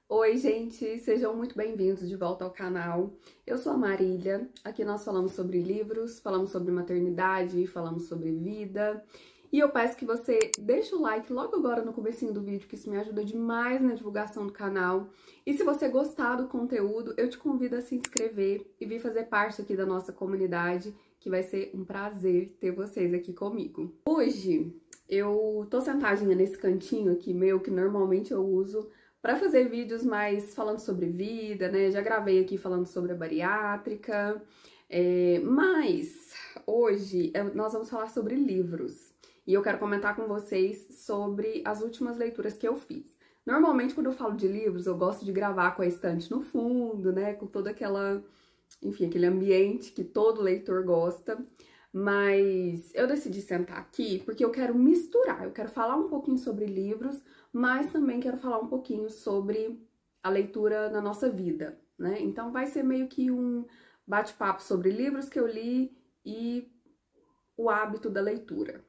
Oi, gente, sejam muito bem-vindos de volta ao canal. Eu sou a Marília, aqui nós falamos sobre livros, falamos sobre maternidade, falamos sobre vida. E eu peço que você deixe o like logo agora no comecinho do vídeo, que isso me ajuda demais na divulgação do canal. E se você gostar do conteúdo, eu te convido a se inscrever e vir fazer parte aqui da nossa comunidade, que vai ser um prazer ter vocês aqui comigo. Hoje eu tô sentadinha nesse cantinho aqui meu, que normalmente eu uso para fazer vídeos mais falando sobre vida, né? Já gravei aqui falando sobre a bariátrica, mas hoje nós vamos falar sobre livros. E eu quero comentar com vocês sobre as últimas leituras que eu fiz. Normalmente, quando eu falo de livros, eu gosto de gravar com a estante no fundo, né? Com toda aquela, enfim, aquele ambiente que todo leitor gosta. Mas eu decidi sentar aqui porque eu quero misturar, eu quero falar um pouquinho sobre livros, mas também quero falar um pouquinho sobre a leitura na nossa vida, né? Então vai ser meio que um bate-papo sobre livros que eu li e o hábito da leitura.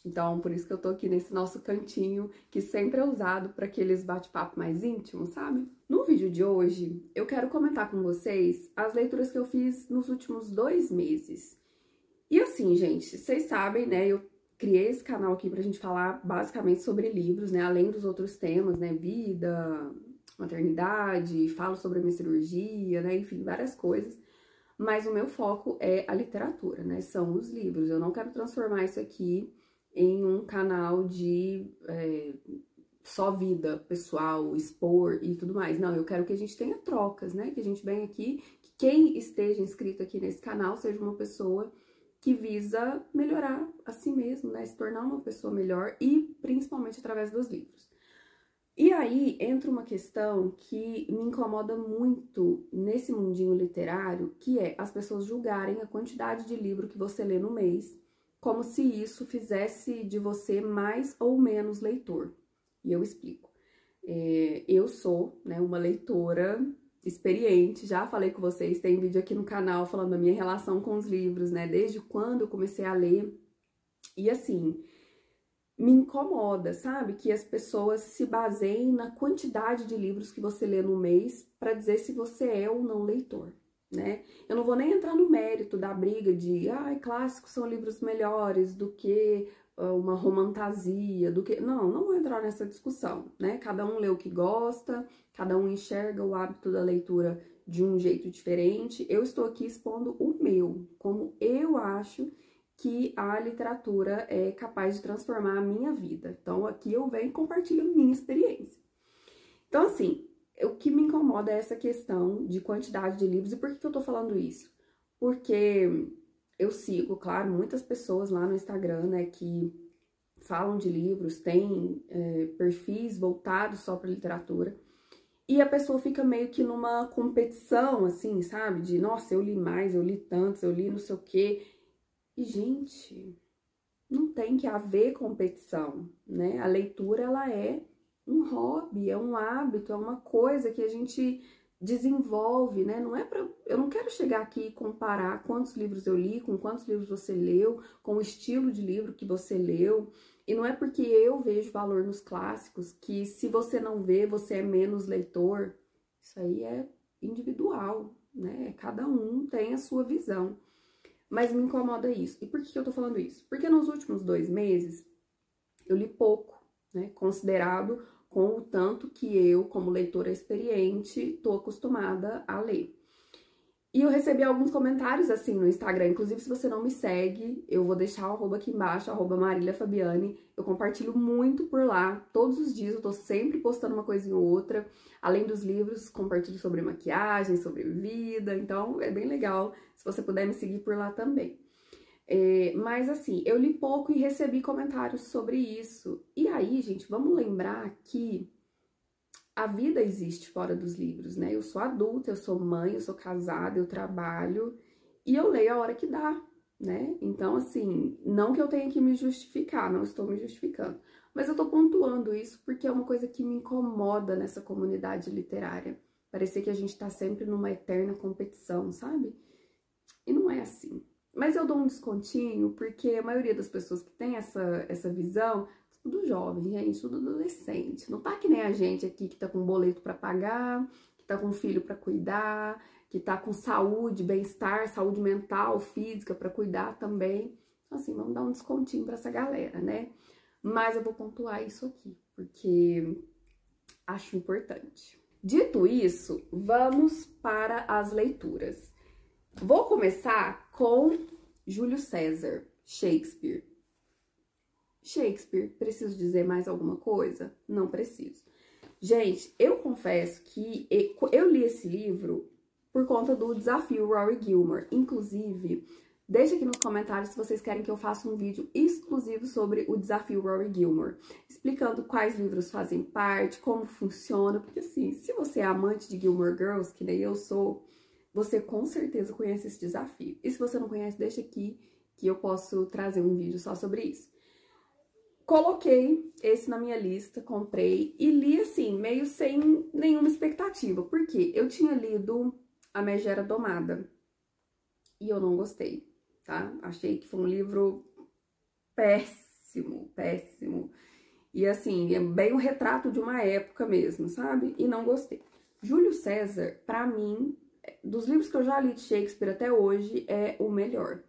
Então, por isso que eu tô aqui nesse nosso cantinho, que sempre é usado para aqueles bate-papo mais íntimos, sabe? No vídeo de hoje, eu quero comentar com vocês as leituras que eu fiz nos últimos 2 meses. E assim, gente, vocês sabem, né, eu criei esse canal aqui pra gente falar basicamente sobre livros, né, além dos outros temas, né, vida, maternidade, falo sobre a minha cirurgia, né, enfim, várias coisas. Mas o meu foco é a literatura, né, são os livros. Eu não quero transformar isso aqui em um canal de só vida pessoal, expor e tudo mais. Não, eu quero que a gente tenha trocas, né, que a gente venha aqui, que quem esteja inscrito aqui nesse canal seja uma pessoa que visa melhorar a si mesmo, né, se tornar uma pessoa melhor e principalmente através dos livros. E aí entra uma questão que me incomoda muito nesse mundinho literário, que é as pessoas julgarem a quantidade de livro que você lê no mês, como se isso fizesse de você mais ou menos leitor. E eu explico. Eu sou, né, uma leitora experiente, já falei com vocês, tem vídeo aqui no canal falando da minha relação com os livros, né, desde quando eu comecei a ler. E assim, me incomoda, sabe, que as pessoas se baseiem na quantidade de livros que você lê no mês para dizer se você é ou não leitor, né? Eu não vou nem entrar no mérito da briga de, clássicos são livros melhores do que uma romantasia, do que... Não vou entrar nessa discussão, né? Cada um lê o que gosta, cada um enxerga o hábito da leitura de um jeito diferente. Eu estou aqui expondo o meu, como eu acho que a literatura é capaz de transformar a minha vida. Então, aqui eu venho e compartilho minha experiência. Então, assim, o que me incomoda é essa questão de quantidade de livros. E por que eu tô falando isso? Porque eu sigo, claro, muitas pessoas lá no Instagram, né, que falam de livros, têm perfis voltados só para literatura. E a pessoa fica meio que numa competição, assim, sabe? De, nossa, eu li mais, eu li tantos, eu li não sei o quê. E, gente, não tem que haver competição, né? A leitura, ela é um hobby, é um hábito, é uma coisa que a gente desenvolve, né? Não é pra... Eu não quero chegar aqui e comparar quantos livros eu li, com quantos livros você leu, com o estilo de livro que você leu. E não é porque eu vejo valor nos clássicos que se você não vê, você é menos leitor. Isso aí é individual, né? Cada um tem a sua visão. Mas me incomoda isso. E por que eu tô falando isso? Porque nos últimos 2 meses eu li pouco, né? Considerado com o tanto que eu, como leitora experiente, tô acostumada a ler. E eu recebi alguns comentários assim no Instagram, inclusive se você não me segue, eu vou deixar o arroba aqui embaixo, arroba Marília Fabiani. Eu compartilho muito por lá, todos os dias, eu tô sempre postando uma coisinha ou outra. Além dos livros, compartilho sobre maquiagem, sobre vida, então é bem legal se você puder me seguir por lá também. Mas assim, eu li pouco e recebi comentários sobre isso. E aí, gente, vamos lembrar que a vida existe fora dos livros, né? Eu sou adulta, eu sou mãe, eu sou casada, eu trabalho e eu leio a hora que dá, né? Então, assim, não que eu tenha que me justificar, não estou me justificando, mas eu tô pontuando isso porque é uma coisa que me incomoda nessa comunidade literária. Parecer que a gente tá sempre numa eterna competição, sabe? E não é assim. Mas eu dou um descontinho porque a maioria das pessoas que tem essa visão tudo jovem, gente, tudo adolescente. Não tá que nem a gente aqui que tá com boleto pra pagar, que tá com filho pra cuidar, que tá com saúde, bem-estar, saúde mental, física pra cuidar também. Então, assim, vamos dar um descontinho pra essa galera, né? Mas eu vou pontuar isso aqui, porque acho importante. Dito isso, vamos para as leituras. Vou começar com Júlio César, Shakespeare. Shakespeare, preciso dizer mais alguma coisa? Não preciso. Gente, eu confesso que eu li esse livro por conta do Desafio Rory Gilmore. Inclusive, deixa aqui nos comentários se vocês querem que eu faça um vídeo exclusivo sobre o Desafio Rory Gilmore, explicando quais livros fazem parte, como funciona, porque assim, se você é amante de Gilmore Girls, que nem eu sou, você com certeza conhece esse desafio. E se você não conhece, deixa aqui que eu posso trazer um vídeo só sobre isso. Coloquei esse na minha lista, comprei e li assim, meio sem nenhuma expectativa, porque eu tinha lido A Megera Domada e eu não gostei, tá? Achei que foi um livro péssimo, péssimo. E assim, é bem um retrato de uma época mesmo, sabe? E não gostei. Júlio César, pra mim, dos livros que eu já li de Shakespeare até hoje, é o melhor.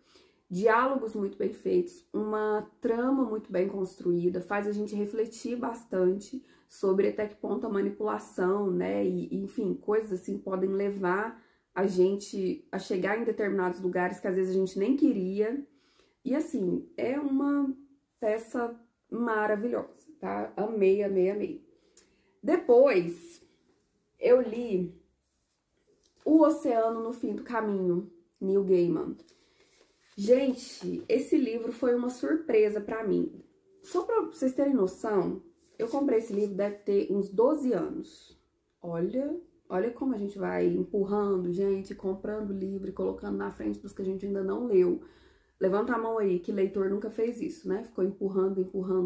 Diálogos muito bem feitos, uma trama muito bem construída, faz a gente refletir bastante sobre até que ponto a manipulação, né, e enfim, coisas assim podem levar a gente a chegar em determinados lugares que às vezes a gente nem queria. E assim, é uma peça maravilhosa, tá? Amei, amei, amei. Depois, eu li O Oceano no Fim do Caminho, Neil Gaiman. Gente, esse livro foi uma surpresa pra mim. Só pra vocês terem noção, eu comprei esse livro, deve ter uns 12 anos. Olha como a gente vai empurrando, gente, comprando livro e colocando na frente dos que a gente ainda não leu. Levanta a mão aí, que leitor nunca fez isso, né? Ficou empurrando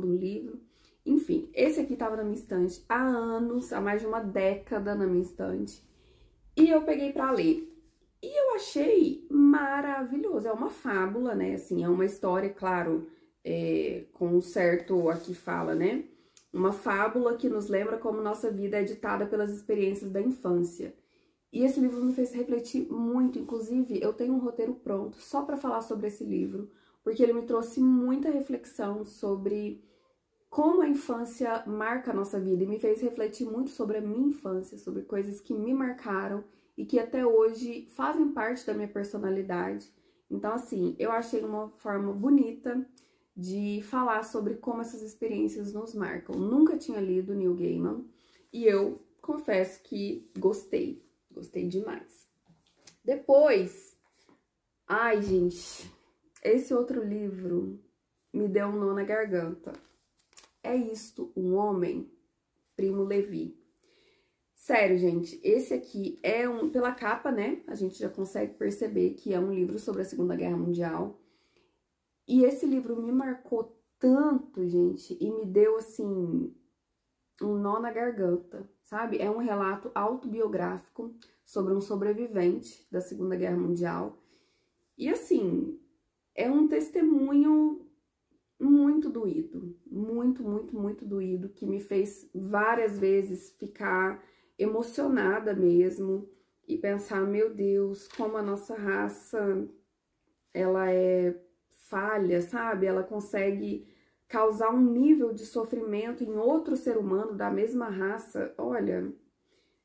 um livro. Enfim, esse aqui tava na minha estante há anos, há mais de uma década na minha estante. E eu peguei pra ler. E eu achei maravilhoso. É uma fábula, né? Assim, é uma história, claro, com um certo, aqui fala, né? Uma fábula que nos lembra como nossa vida é ditada pelas experiências da infância. E esse livro me fez refletir muito. Inclusive, eu tenho um roteiro pronto só para falar sobre esse livro, porque ele me trouxe muita reflexão sobre como a infância marca a nossa vida e me fez refletir muito sobre a minha infância, sobre coisas que me marcaram e que até hoje fazem parte da minha personalidade. Então, assim, eu achei uma forma bonita de falar sobre como essas experiências nos marcam. Nunca tinha lido Neil Gaiman e eu confesso que gostei demais. Depois, ai, gente, esse outro livro me deu um nó na garganta. É Isto, um Homem, Primo Levi. Sério, gente, esse aqui é pela capa, né, a gente já consegue perceber que é um livro sobre a Segunda Guerra Mundial. E esse livro me marcou tanto, gente, e me deu, assim, um nó na garganta, sabe? É um relato autobiográfico sobre um sobrevivente da Segunda Guerra Mundial. E, assim, é um testemunho muito doído, muito doído, que me fez várias vezes ficar emocionada mesmo e pensar, meu Deus, como a nossa raça, ela é falha, sabe? Ela consegue causar um nível de sofrimento em outro ser humano da mesma raça. Olha,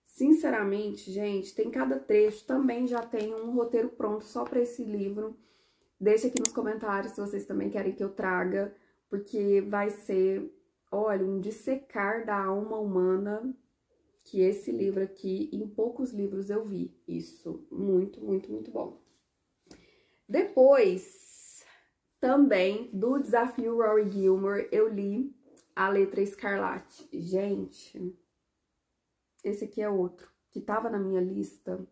sinceramente, gente, tem cada trecho, também já tem um roteiro pronto só para esse livro. Deixa aqui nos comentários se vocês também querem que eu traga, porque vai ser, olha, um dissecar da alma humana, que esse livro aqui, em poucos livros eu vi isso. Muito bom. Depois, também, do Desafio Rory Gilmore, eu li A Letra Escarlate. Gente, esse aqui é outro, que tava na minha lista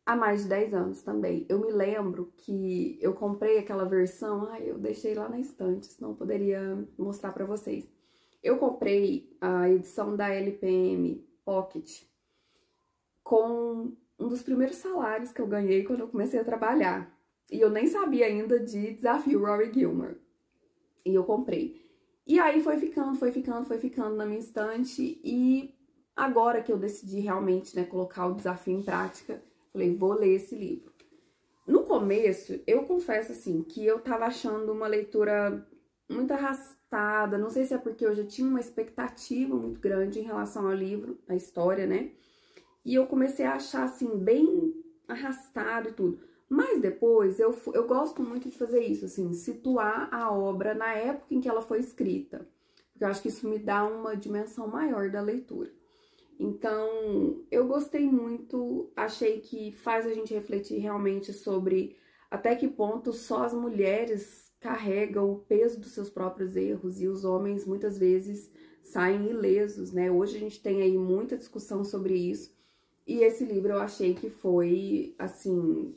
há mais de 10 anos também. Eu me lembro que eu comprei aquela versão, eu deixei lá na estante, senão eu poderia mostrar pra vocês. Eu comprei a edição da LPM Pocket com um dos primeiros salários que eu ganhei quando eu comecei a trabalhar. E eu nem sabia ainda de Desafio Rory Gilmore. E eu comprei. E aí foi ficando na minha estante, e agora que eu decidi realmente, né, colocar o desafio em prática, falei, vou ler esse livro. No começo, eu confesso, assim, que eu tava achando uma leitura muito arrastada, não sei se é porque eu já tinha uma expectativa muito grande em relação ao livro, à história, né? E eu comecei a achar, assim, bem arrastado e tudo. Mas depois, eu gosto muito de fazer isso, assim, situar a obra na época em que ela foi escrita. Porque eu acho que isso me dá uma dimensão maior da leitura. Então, eu gostei muito, achei que faz a gente refletir realmente sobre até que ponto só as mulheres carregam o peso dos seus próprios erros e os homens muitas vezes saem ilesos, né? Hoje a gente tem aí muita discussão sobre isso, e esse livro eu achei que foi, assim,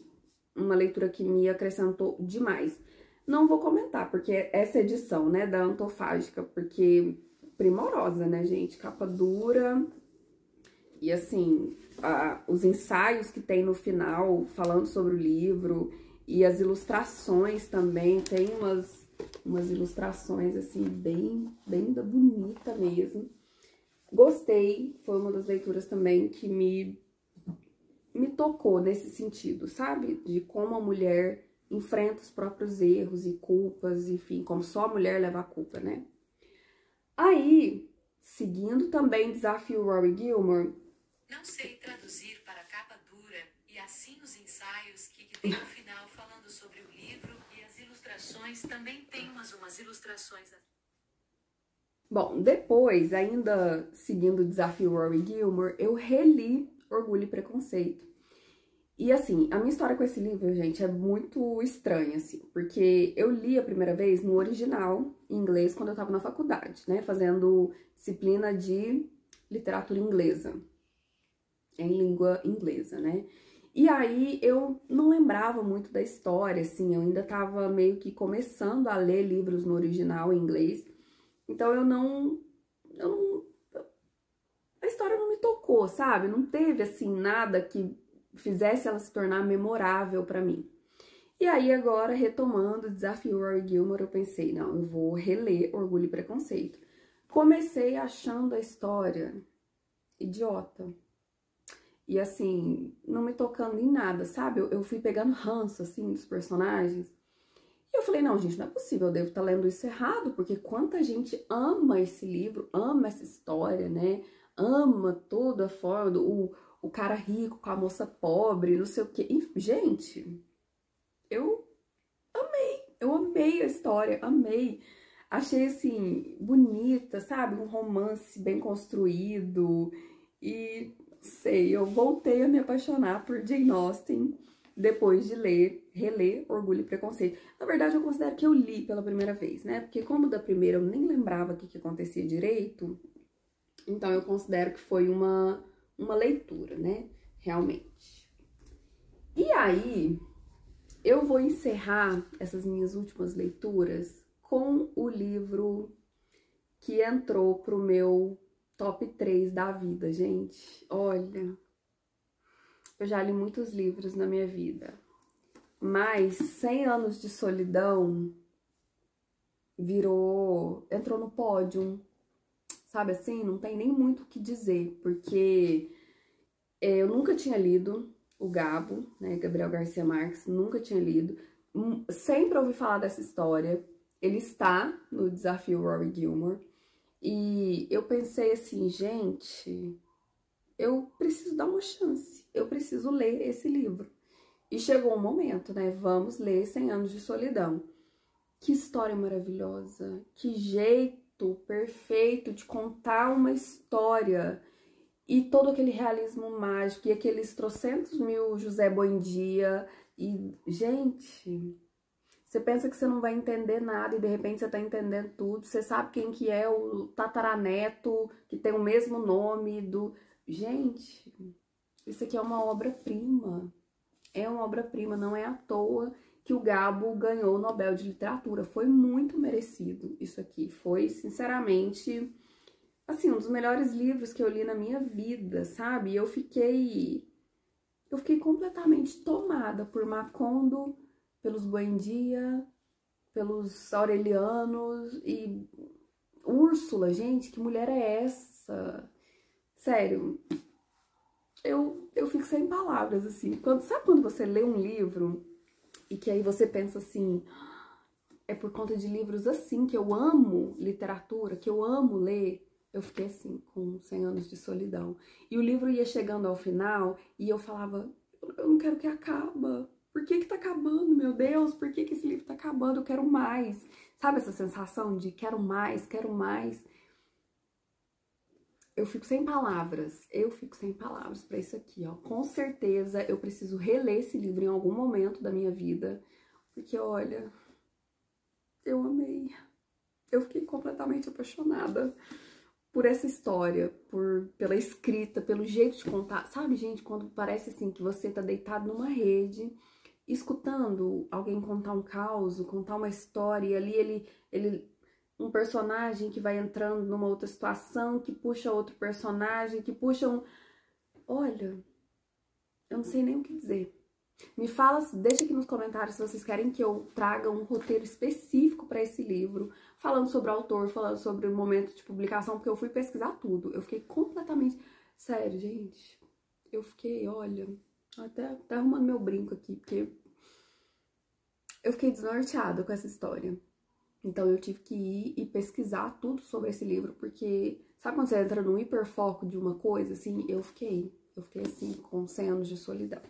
uma leitura que me acrescentou demais. Não vou comentar, porque essa edição, né, da Antofágica, porque primorosa, né, gente? Capa dura. E assim, os ensaios que tem no final falando sobre o livro e as ilustrações também, tem umas ilustrações assim bem bonita mesmo. Gostei, foi uma das leituras também que me tocou nesse sentido, sabe? De como a mulher enfrenta os próprios erros e culpas, enfim, como só a mulher leva a culpa, né? Aí, seguindo também Desafio Rory Gilmore. Não sei traduzir para capa dura, e assim os ensaios que tem no final falando sobre o livro, e as ilustrações também tem umas ilustrações. Bom, depois, ainda seguindo o Desafio Rory Gilmore, eu reli Orgulho e Preconceito. E assim, a minha história com esse livro, gente, é muito estranha, assim, porque eu li a primeira vez no original, em inglês, quando eu tava na faculdade, né, fazendo disciplina de literatura inglesa, em língua inglesa, né. E aí eu não lembrava muito da história, assim, eu ainda tava meio que começando a ler livros no original em inglês, então a história não me tocou, sabe? Não teve, assim, nada que fizesse ela se tornar memorável pra mim. E aí agora, retomando o Desafio Rory Gilmore, eu pensei, não, eu vou reler Orgulho e Preconceito. Comecei achando a história idiota. E assim, não me tocando em nada, sabe? Eu fui pegando ranço, assim, dos personagens. E eu falei, não, gente, não é possível, eu devo estar lendo isso errado, porque quanta gente ama esse livro, ama essa história, né? Ama toda a forma do o cara rico com a moça pobre, não sei o quê. E, gente, eu amei a história, amei. Achei, assim, bonita, sabe? Um romance bem construído. E, não sei, eu voltei a me apaixonar por Jane Austen depois de reler Orgulho e Preconceito. Na verdade, eu considero que eu li pela primeira vez, né? Porque como da primeira eu nem lembrava o que acontecia direito, então eu considero que foi uma leitura, né? Realmente. E aí, eu vou encerrar essas minhas últimas leituras com o livro que entrou pro meu top 3 da vida, gente. Olha, eu já li muitos livros na minha vida, mas 100 Anos de Solidão entrou no pódio, sabe assim? Não tem nem muito o que dizer, porque eu nunca tinha lido o Gabo, né, Gabriel Garcia Marques, nunca tinha lido, sempre ouvi falar dessa história, ele está no Desafio Rory Gilmore, e eu pensei assim, gente, eu preciso dar uma chance, eu preciso ler esse livro. E chegou o momento, né, vamos ler 100 Anos de Solidão. Que história maravilhosa, que jeito perfeito de contar uma história. E todo aquele realismo mágico, e aqueles trocentos mil José Buendia. E, gente, você pensa que você não vai entender nada e de repente você tá entendendo tudo. Você sabe quem que é o tataraneto, que tem o mesmo nome do... Gente, isso aqui é uma obra-prima. É uma obra-prima, não é à toa que o Gabo ganhou o Nobel de Literatura. Foi muito merecido isso aqui. Foi, sinceramente... assim, um dos melhores livros que eu li na minha vida, sabe? Eu fiquei completamente tomada por Macondo, pelos Buendia, pelos Aurelianos e Úrsula, gente, que mulher é essa? Sério, eu fico sem palavras, assim. Sabe quando você lê um livro e que aí você pensa assim, é por conta de livros assim que eu amo literatura, que eu amo ler? Eu fiquei assim, com 100 anos de solidão. E o livro ia chegando ao final e eu falava, eu não quero que acabe. Por que tá acabando, meu Deus? Por que esse livro tá acabando? Eu quero mais. Sabe essa sensação de quero mais, quero mais? Eu fico sem palavras pra isso aqui, ó. Com certeza eu preciso reler esse livro em algum momento da minha vida, porque, olha, eu amei. Eu fiquei completamente apaixonada por essa história, pela escrita, pelo jeito de contar. Sabe, gente, quando parece assim que você tá deitado numa rede, escutando alguém contar um caos, contar uma história, e ali um personagem que vai entrando numa outra situação, que puxa outro personagem, que puxa um... Olha, eu não sei nem o que dizer. Me fala, deixa aqui nos comentários se vocês querem que eu traga um roteiro específico para esse livro, falando sobre o autor, falando sobre o momento de publicação, porque eu fui pesquisar tudo. Eu fiquei completamente... Sério, gente, eu fiquei, olha, até arrumando meu brinco aqui, porque eu fiquei desnorteada com essa história. Então eu tive que ir e pesquisar tudo sobre esse livro, porque sabe quando você entra num hiperfoco de uma coisa, assim? Eu fiquei assim, com 100 anos de solidão.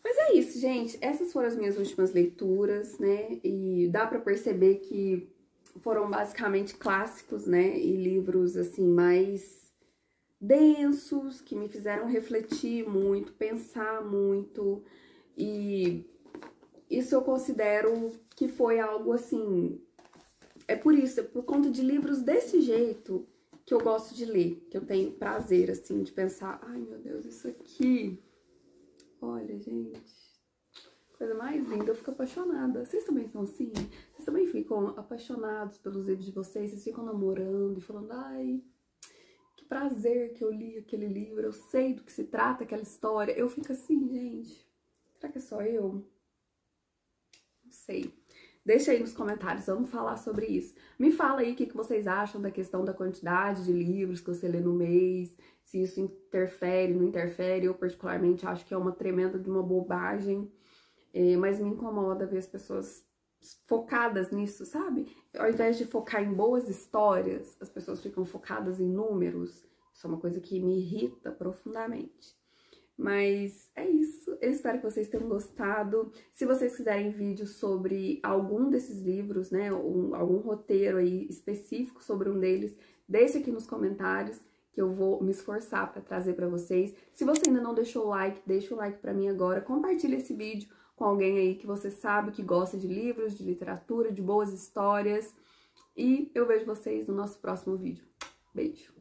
Mas é isso, gente. Essas foram as minhas últimas leituras, né? E dá pra perceber que foram basicamente clássicos, né? E livros, assim, mais densos, que me fizeram refletir muito, pensar muito. E isso eu considero que foi algo, assim... É por isso, é por conta de livros desse jeito que eu gosto de ler, que eu tenho prazer, assim, de pensar, ai, meu Deus, isso aqui... Olha, gente, coisa mais linda, eu fico apaixonada. Vocês também são assim? Vocês também ficam apaixonados pelos livros de vocês? Vocês ficam namorando e falando, ai, que prazer que eu li aquele livro, eu sei do que se trata aquela história. Eu fico assim, gente, será que é só eu? Não sei. Deixa aí nos comentários, vamos falar sobre isso. Me fala aí o que vocês acham da questão da quantidade de livros que você lê no mês, se isso interfere, não interfere. Eu particularmente acho que é uma tremenda de uma bobagem, mas me incomoda ver as pessoas focadas nisso, sabe? Ao invés de focar em boas histórias, as pessoas ficam focadas em números. Isso é uma coisa que me irrita profundamente. Mas é isso, eu espero que vocês tenham gostado. Se vocês quiserem vídeos sobre algum desses livros, né, algum roteiro aí específico sobre um deles, deixe aqui nos comentários que eu vou me esforçar para trazer para vocês. Se você ainda não deixou o like, deixa o like para mim agora, compartilha esse vídeo com alguém aí que você sabe que gosta de livros, de literatura, de boas histórias. E eu vejo vocês no nosso próximo vídeo. Beijo!